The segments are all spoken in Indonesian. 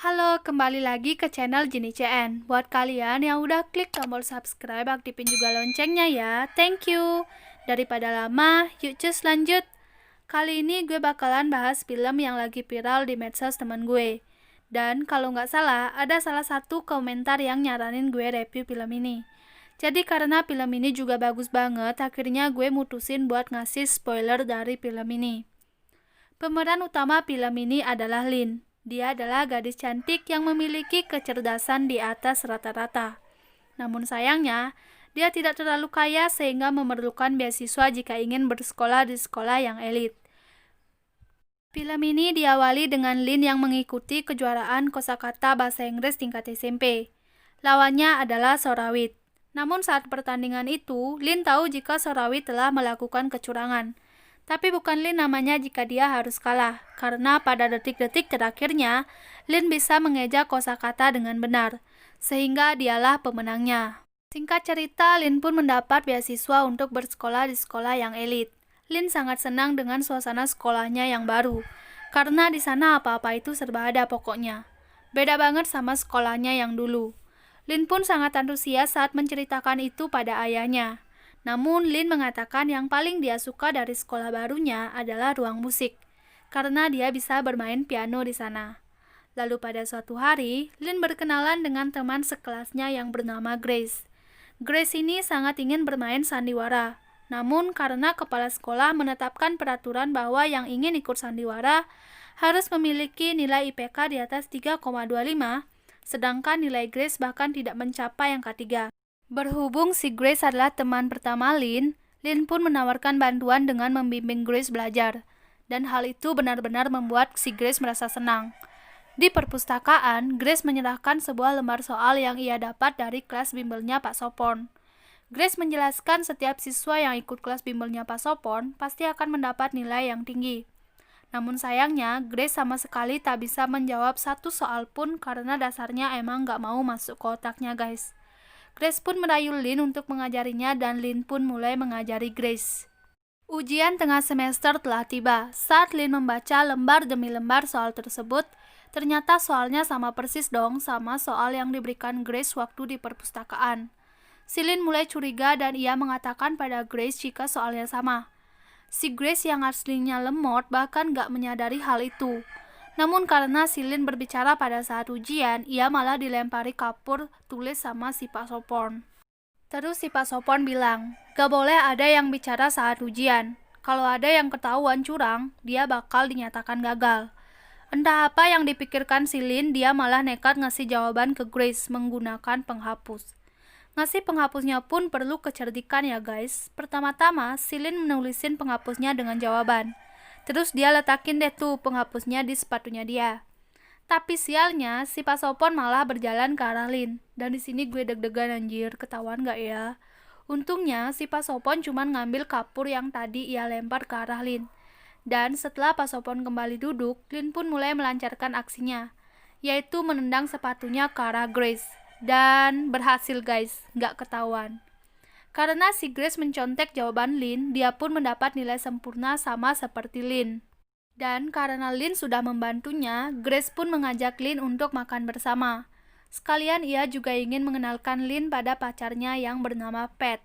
Halo, kembali lagi ke channel Jenny CN. Buat kalian yang udah klik tombol subscribe, aktifin juga loncengnya ya. Thank you. Daripada lama, yuk cus lanjut. Kali ini gue bakalan bahas film yang lagi viral di medsos temen gue. Dan kalau nggak salah, ada salah satu komentar yang nyaranin gue review film ini. Jadi karena film ini juga bagus banget, akhirnya gue mutusin buat ngasih spoiler dari film ini. Pemeran utama film ini adalah Lin. Dia adalah gadis cantik yang memiliki kecerdasan di atas rata-rata. Namun sayangnya, dia tidak terlalu kaya sehingga memerlukan beasiswa jika ingin bersekolah di sekolah yang elit. Film ini diawali dengan Lin yang mengikuti kejuaraan kosakata bahasa Inggris tingkat SMP. Lawannya adalah Sorawit. Namun saat pertandingan itu, Lin tahu jika Sorawit telah melakukan kecurangan. Tapi bukan Lin namanya jika dia harus kalah, karena pada detik-detik terakhirnya, Lin bisa mengeja kosakata dengan benar, sehingga dialah pemenangnya. Singkat cerita, Lin pun mendapat beasiswa untuk bersekolah di sekolah yang elit. Lin sangat senang dengan suasana sekolahnya yang baru, karena di sana apa-apa itu serba ada pokoknya. Beda banget sama sekolahnya yang dulu. Lin pun sangat antusias saat menceritakan itu pada ayahnya. Namun, Lin mengatakan yang paling dia suka dari sekolah barunya adalah ruang musik, karena dia bisa bermain piano di sana. Lalu pada suatu hari, Lin berkenalan dengan teman sekelasnya yang bernama Grace. Grace ini sangat ingin bermain sandiwara, namun karena kepala sekolah menetapkan peraturan bahwa yang ingin ikut sandiwara harus memiliki nilai IPK di atas 3,25, sedangkan nilai Grace bahkan tidak mencapai angka 3. Berhubung si Grace adalah teman pertama Lin, Lin pun menawarkan bantuan dengan membimbing Grace belajar. Dan hal itu benar-benar membuat si Grace merasa senang. Di perpustakaan, Grace menyerahkan sebuah lembar soal yang ia dapat dari kelas bimbelnya Pak Sopon. Grace menjelaskan setiap siswa yang ikut kelas bimbelnya Pak Sopon pasti akan mendapat nilai yang tinggi. Namun sayangnya, Grace sama sekali tak bisa menjawab satu soal pun karena dasarnya emang gak mau masuk ke otaknya guys. Grace pun merayu Lin untuk mengajarinya dan Lin pun mulai mengajari Grace. Ujian tengah semester telah tiba. Saat Lin membaca lembar demi lembar soal tersebut, ternyata soalnya sama persis dong sama soal yang diberikan Grace waktu di perpustakaan. Si Lin mulai curiga dan ia mengatakan pada Grace jika soalnya sama. Si Grace yang aslinya lemot bahkan gak menyadari hal itu. Namun karena si Lin berbicara pada saat ujian, ia malah dilempari kapur tulis sama si Pak Sopon. Terus si Pak Sopon bilang, gak boleh ada yang bicara saat ujian. Kalau ada yang ketahuan curang, dia bakal dinyatakan gagal. Entah apa yang dipikirkan si Lin, dia malah nekat ngasih jawaban ke Grace menggunakan penghapus. Ngasih penghapusnya pun perlu kecerdikan ya guys. Pertama-tama, si Lin menulisin penghapusnya dengan jawaban. Terus dia letakin deh tuh penghapusnya di sepatunya dia. Tapi sialnya, si Pak Sopon malah berjalan ke arah Lin. Dan di sini gue deg-degan anjir, ketahuan gak ya? Untungnya, si Pak Sopon cuma ngambil kapur yang tadi ia lempar ke arah Lin. Dan setelah Pak Sopon kembali duduk, Lin pun mulai melancarkan aksinya, yaitu menendang sepatunya ke arah Grace. Dan berhasil guys, gak ketahuan. Karena si Grace mencontek jawaban Lin, dia pun mendapat nilai sempurna sama seperti Lin. Dan karena Lin sudah membantunya, Grace pun mengajak Lin untuk makan bersama. Sekalian ia juga ingin mengenalkan Lin pada pacarnya yang bernama Pat.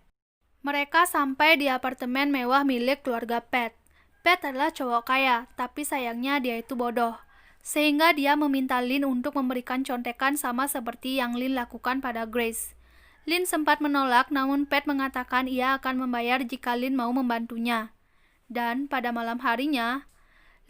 Mereka sampai di apartemen mewah milik keluarga Pat. Pat adalah cowok kaya, tapi sayangnya dia itu bodoh. Sehingga dia meminta Lin untuk memberikan contekan sama seperti yang Lin lakukan pada Grace. Lin sempat menolak, namun Pat mengatakan ia akan membayar jika Lin mau membantunya. Dan pada malam harinya,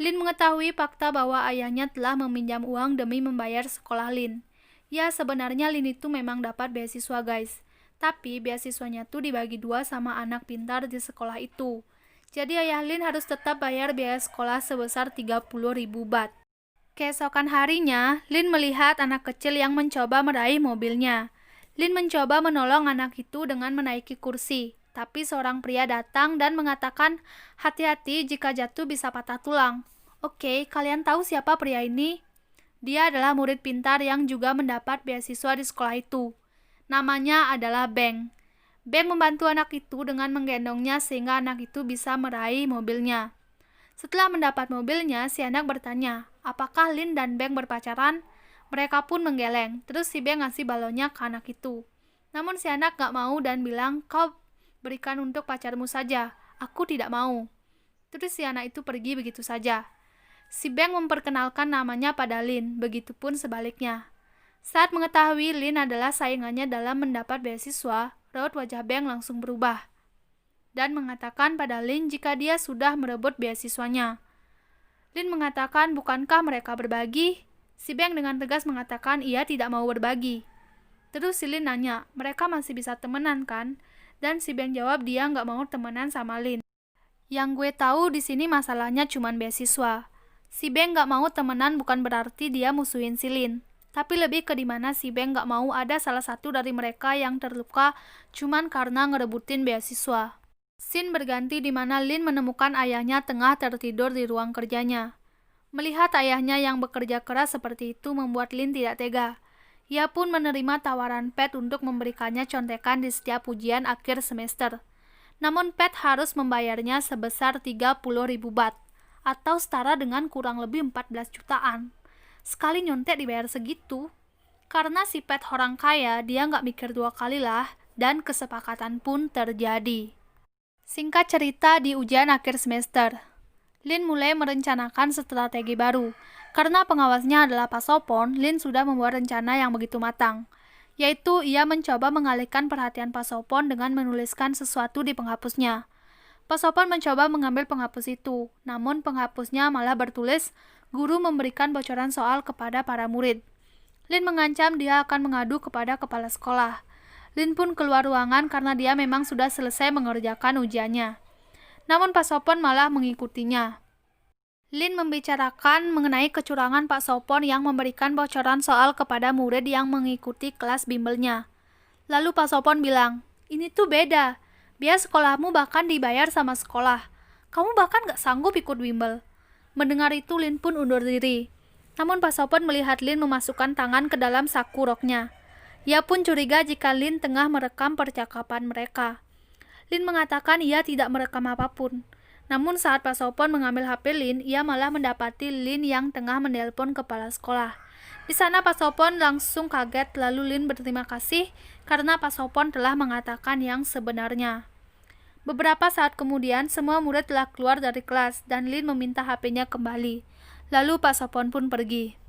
Lin mengetahui fakta bahwa ayahnya telah meminjam uang demi membayar sekolah Lin. Ya, sebenarnya Lin itu memang dapat beasiswa guys. Tapi beasiswanya tuh dibagi dua sama anak pintar di sekolah itu. Jadi ayah Lin harus tetap bayar biaya sekolah sebesar 30.000 baht. Keesokan harinya, Lin melihat anak kecil yang mencoba meraih mobilnya. Lin mencoba menolong anak itu dengan menaiki kursi, tapi seorang pria datang dan mengatakan, hati-hati jika jatuh bisa patah tulang. Oke, kalian tahu siapa pria ini? Dia adalah murid pintar yang juga mendapat beasiswa di sekolah itu. Namanya adalah Beng. Beng membantu anak itu dengan menggendongnya sehingga anak itu bisa meraih mobilnya. Setelah mendapat mobilnya, si anak bertanya, apakah Lin dan Beng berpacaran? Mereka pun menggeleng, terus si Beng ngasih balonnya ke anak itu. Namun si anak gak mau dan bilang, kau berikan untuk pacarmu saja, aku tidak mau. Terus si anak itu pergi begitu saja. Si Beng memperkenalkan namanya pada Lin, begitupun sebaliknya. Saat mengetahui Lin adalah saingannya dalam mendapat beasiswa, raut wajah Beng langsung berubah dan mengatakan pada Lin jika dia sudah merebut beasiswanya. Lin mengatakan, bukankah mereka berbagi? Si Beng dengan tegas mengatakan ia tidak mau berbagi. Terus si Lin nanya, mereka masih bisa temenan kan? Dan si Beng jawab dia nggak mau temenan sama Lin. Yang gue tahu di sini masalahnya cuma beasiswa. Si Beng nggak mau temenan bukan berarti dia musuhin si Lin. Tapi lebih ke dimana si Beng nggak mau ada salah satu dari mereka yang terluka cuman karena ngerebutin beasiswa. Scene berganti di mana Lin menemukan ayahnya tengah tertidur di ruang kerjanya. Melihat ayahnya yang bekerja keras seperti itu membuat Lin tidak tega. Ia pun menerima tawaran Pat untuk memberikannya contekan di setiap ujian akhir semester. Namun Pat harus membayarnya sebesar 30.000 baht, atau setara dengan kurang lebih 14 jutaan. Sekali nyontek dibayar segitu. Karena si Pat orang kaya, dia nggak mikir dua kali lah, dan kesepakatan pun terjadi. Singkat cerita, di ujian akhir semester, Lin mulai merencanakan strategi baru. Karena pengawasnya adalah Pak Sopon, Lin sudah membuat rencana yang begitu matang, yaitu ia mencoba mengalihkan perhatian Pak Sopon dengan menuliskan sesuatu di penghapusnya. Pak Sopon mencoba mengambil penghapus itu, namun penghapusnya malah bertulis, guru memberikan bocoran soal kepada para murid. Lin mengancam dia akan mengadu kepada kepala sekolah. Lin pun keluar ruangan karena dia memang sudah selesai mengerjakan ujiannya. Namun Pak Sopon malah mengikutinya. Lin membicarakan mengenai kecurangan Pak Sopon yang memberikan bocoran soal kepada murid yang mengikuti kelas bimbelnya. Lalu Pak Sopon bilang, ini tuh beda. Biar sekolahmu bahkan dibayar sama sekolah. Kamu bahkan gak sanggup ikut bimbel. Mendengar itu Lin pun undur diri. Namun Pak Sopon melihat Lin memasukkan tangan ke dalam saku roknya. Ia pun curiga jika Lin tengah merekam percakapan mereka. Lin mengatakan ia tidak merekam apapun. Namun saat Pak Sopon mengambil HP Lin, ia malah mendapati Lin yang tengah menelpon kepala sekolah. Di sana Pak Sopon langsung kaget, lalu Lin berterima kasih karena Pak Sopon telah mengatakan yang sebenarnya. Beberapa saat kemudian, semua murid telah keluar dari kelas dan Lin meminta HP-nya kembali. Lalu Pak Sopon pun pergi.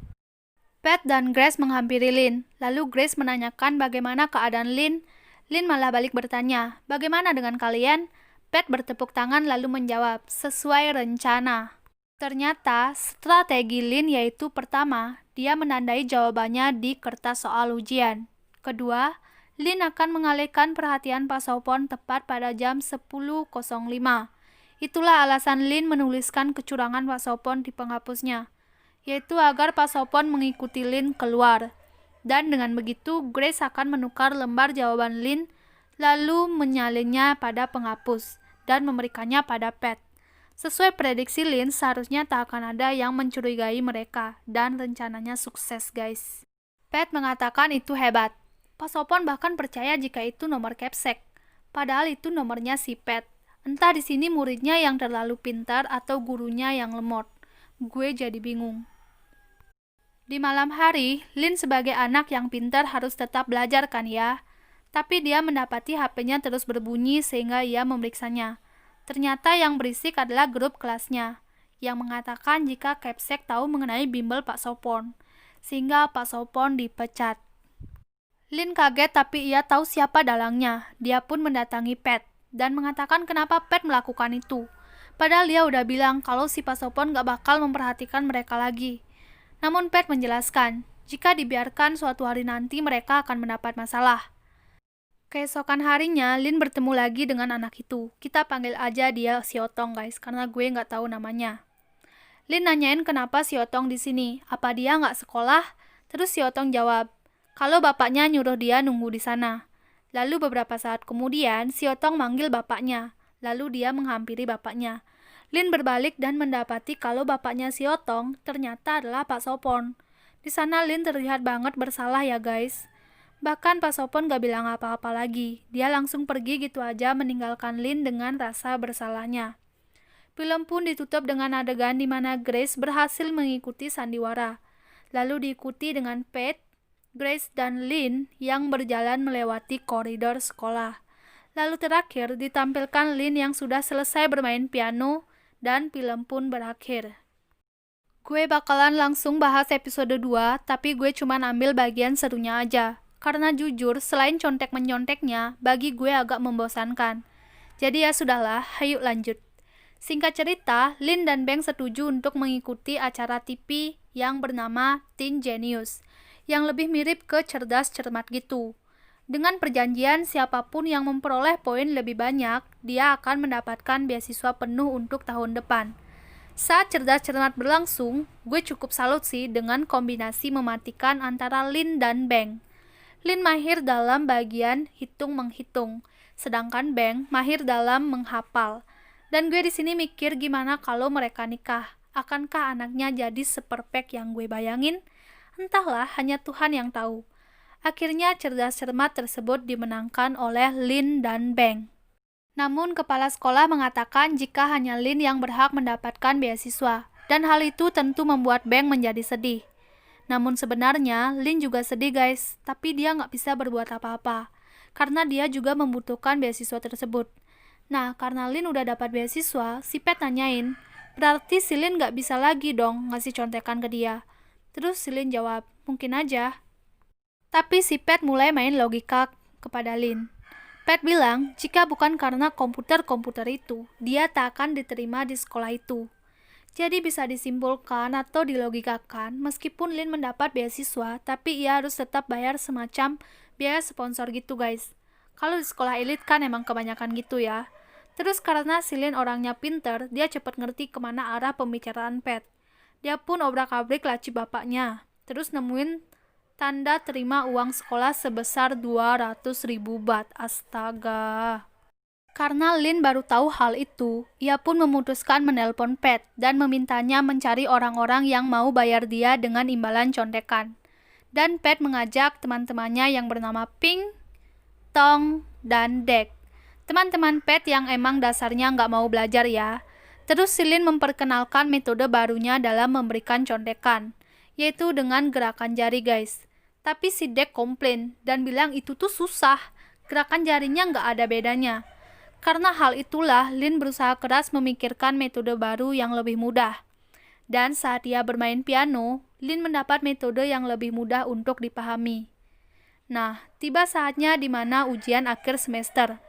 Pat dan Grace menghampiri Lin. Lalu Grace menanyakan bagaimana keadaan Lin. Lin malah balik bertanya, bagaimana dengan kalian? Pat bertepuk tangan lalu menjawab, sesuai rencana. Ternyata, strategi Lin yaitu pertama, dia menandai jawabannya di kertas soal ujian. Kedua, Lin akan mengalihkan perhatian Pak Sopon tepat pada jam 10.05. Itulah alasan Lin menuliskan kecurangan Pak Sopon di penghapusnya, yaitu agar Pak Sopon mengikuti Lin keluar. Dan dengan begitu, Grace akan menukar lembar jawaban Lin, lalu menyalinnya pada penghapus, dan memberikannya pada Pat. Sesuai prediksi Lin, seharusnya tak akan ada yang mencurigai mereka, dan rencananya sukses guys. Pat mengatakan itu hebat. Pak Sopon bahkan percaya jika itu nomor Capsek, padahal itu nomornya si Pat. Entah di sini muridnya yang terlalu pintar atau gurunya yang lemot. Gue jadi bingung. Di malam hari, Lin sebagai anak yang pintar harus tetap belajar kan ya? Tapi dia mendapati HP-nya terus berbunyi sehingga ia memeriksanya. Ternyata yang berisik adalah grup kelasnya, yang mengatakan jika Capsek tahu mengenai bimbel Pak Sopon, sehingga Pak Sopon dipecat. Lin kaget tapi ia tahu siapa dalangnya. Dia pun mendatangi Pat dan mengatakan kenapa Pat melakukan itu. Padahal dia udah bilang kalau si Pak Sopon gak bakal memperhatikan mereka lagi. Namun Pat menjelaskan, jika dibiarkan suatu hari nanti mereka akan mendapat masalah. Keesokan harinya, Lin bertemu lagi dengan anak itu. Kita panggil aja dia si Otong guys, karena gue nggak tahu namanya. Lin nanyain kenapa si Otong di sini, apa dia nggak sekolah? Terus si Otong jawab, kalau bapaknya nyuruh dia nunggu di sana. Lalu beberapa saat kemudian, si Otong manggil bapaknya, lalu dia menghampiri bapaknya. Lin berbalik dan mendapati kalau bapaknya si Otong ternyata adalah Pak Sopon. Di sana Lin terlihat banget bersalah ya guys. Bahkan Pak Sopon gak bilang apa-apa lagi. Dia langsung pergi gitu aja meninggalkan Lin dengan rasa bersalahnya. Film pun ditutup dengan adegan di mana Grace berhasil mengikuti sandiwara. lalu diikuti dengan Pat, Grace, dan Lynn yang berjalan melewati koridor sekolah. Lalu terakhir ditampilkan Lynn yang sudah selesai bermain piano dan film pun berakhir. Gue bakalan langsung bahas episode 2, tapi gue cuma ambil bagian serunya aja. Karena jujur, selain contek-menyonteknya, bagi gue agak membosankan. Jadi ya sudahlah, ayo lanjut. Singkat cerita, Lynn dan Bang setuju untuk mengikuti acara TV yang bernama Teen Genius, yang lebih mirip ke cerdas cermat gitu. Dengan perjanjian siapapun yang memperoleh poin lebih banyak, dia akan mendapatkan beasiswa penuh untuk tahun depan. Saat cerdas cermat berlangsung, gue cukup salut sih dengan kombinasi mematikan antara Lynn dan Bang. Lynn mahir dalam bagian hitung-menghitung, sedangkan Bang mahir dalam menghafal. Dan gue di sini mikir gimana kalau mereka nikah. Akankah anaknya jadi seperfect yang gue bayangin? Entahlah, hanya Tuhan yang tahu. Akhirnya cerdas cermat tersebut dimenangkan oleh Lynn dan Bang. Namun kepala sekolah mengatakan jika hanya Lynn yang berhak mendapatkan beasiswa, dan hal itu tentu membuat Bang menjadi sedih. Namun sebenarnya Lynn juga sedih guys, tapi dia nggak bisa berbuat apa-apa, karena dia juga membutuhkan beasiswa tersebut. Nah, karena Lynn udah dapat beasiswa, si Pat nanyain, berarti si Lynn nggak bisa lagi dong ngasih contekan ke dia. Terus si Lynn jawab, mungkin aja. Tapi si Pat mulai main logika kepada Lynn. Pat bilang, jika bukan karena komputer-komputer itu, dia tak akan diterima di sekolah itu. Jadi bisa disimpulkan atau dilogikakan, meskipun Lynn mendapat beasiswa, tapi ia harus tetap bayar semacam biaya sponsor gitu guys. Kalau di sekolah elit kan emang kebanyakan gitu ya. Terus karena si Lynn orangnya pinter, dia cepat ngerti kemana arah pembicaraan Pat. Dia pun obrak-abrik laci bapaknya, terus nemuin tanda terima uang sekolah sebesar 200.000 baht. Astaga. Karena Lynn baru tahu hal itu, ia pun memutuskan menelpon Pat dan memintanya mencari orang-orang yang mau bayar dia dengan imbalan contekan. Dan Pat mengajak teman-temannya yang bernama Pink, Tong, dan Dek. Teman-teman Pat yang emang dasarnya nggak mau belajar ya. Terus si Lynn memperkenalkan metode barunya dalam memberikan contekan, yaitu dengan gerakan jari guys. Tapi si Dek komplain dan bilang itu tuh susah, gerakan jarinya nggak ada bedanya. Karena hal itulah, Lynn berusaha keras memikirkan metode baru yang lebih mudah. Dan saat ia bermain piano, Lynn mendapat metode yang lebih mudah untuk dipahami. Nah, tiba saatnya di mana ujian akhir semester.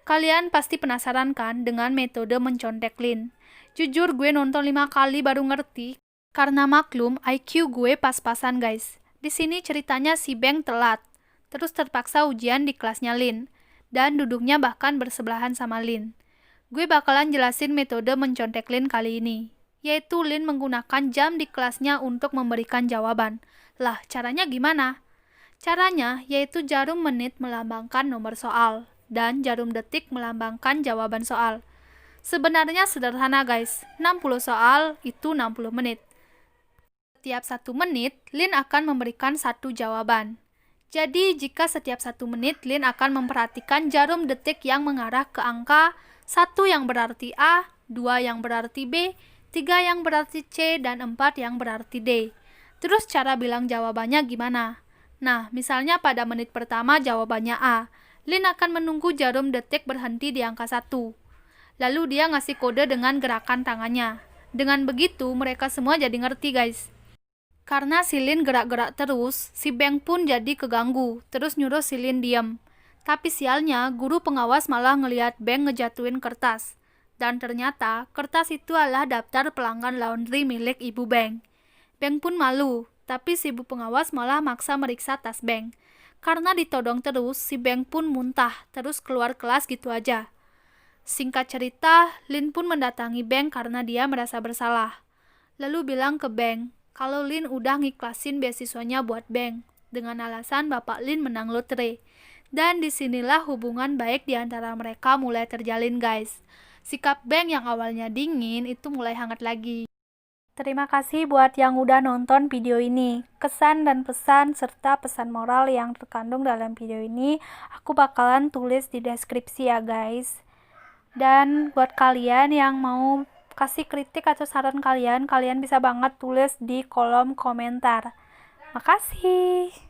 Kalian pasti penasaran kan dengan metode mencontek Lynn? Jujur gue nonton 5 kali baru ngerti, karena maklum IQ gue pas-pasan guys. Di sini ceritanya si Bang telat, terus terpaksa ujian di kelasnya Lynn, dan duduknya bahkan bersebelahan sama Lynn. Gue bakalan jelasin metode mencontek Lynn kali ini, yaitu Lynn menggunakan jam di kelasnya untuk memberikan jawaban. Lah, caranya gimana? Caranya yaitu jarum menit melambangkan nomor soal, dan jarum detik melambangkan jawaban soal. Sebenarnya sederhana guys, 60 soal itu 60 menit. Setiap 1 menit, Lynn akan memberikan 1 jawaban. Jadi, jika setiap 1 menit, Lynn akan memperhatikan jarum detik yang mengarah ke angka 1 yang berarti A, 2 yang berarti B, 3 yang berarti C, dan 4 yang berarti D. Terus cara bilang jawabannya gimana? Nah, misalnya pada menit pertama jawabannya A, Lynn akan menunggu jarum detik berhenti di angka 1. Lalu dia ngasih kode dengan gerakan tangannya. Dengan begitu, mereka semua jadi ngerti guys. Karena si Lynn gerak-gerak terus, si Bang pun jadi keganggu, terus nyuruh si Lynn diam. Tapi sialnya, guru pengawas malah ngeliat Bang ngejatuhin kertas. Dan ternyata, kertas itu adalah daftar pelanggan laundry milik ibu Bang. Bang pun malu, tapi si ibu pengawas malah maksa meriksa tas Bang. Karena ditodong terus, si Bang pun muntah, terus keluar kelas gitu aja. Singkat cerita, Lynn pun mendatangi Bang karena dia merasa bersalah. Lalu bilang ke Bang, kalau Lynn udah ngiklasin beasiswanya buat Bang, dengan alasan bapak Lynn menang lotre. Dan disinilah hubungan baik di antara mereka mulai terjalin guys. Sikap Bang yang awalnya dingin itu mulai hangat lagi. Terima kasih buat yang udah nonton video ini. Kesan dan pesan serta pesan moral yang terkandung dalam video ini aku bakalan tulis di deskripsi ya guys. Dan buat kalian yang mau kasih kritik atau saran kalian bisa banget tulis di kolom komentar. Makasih.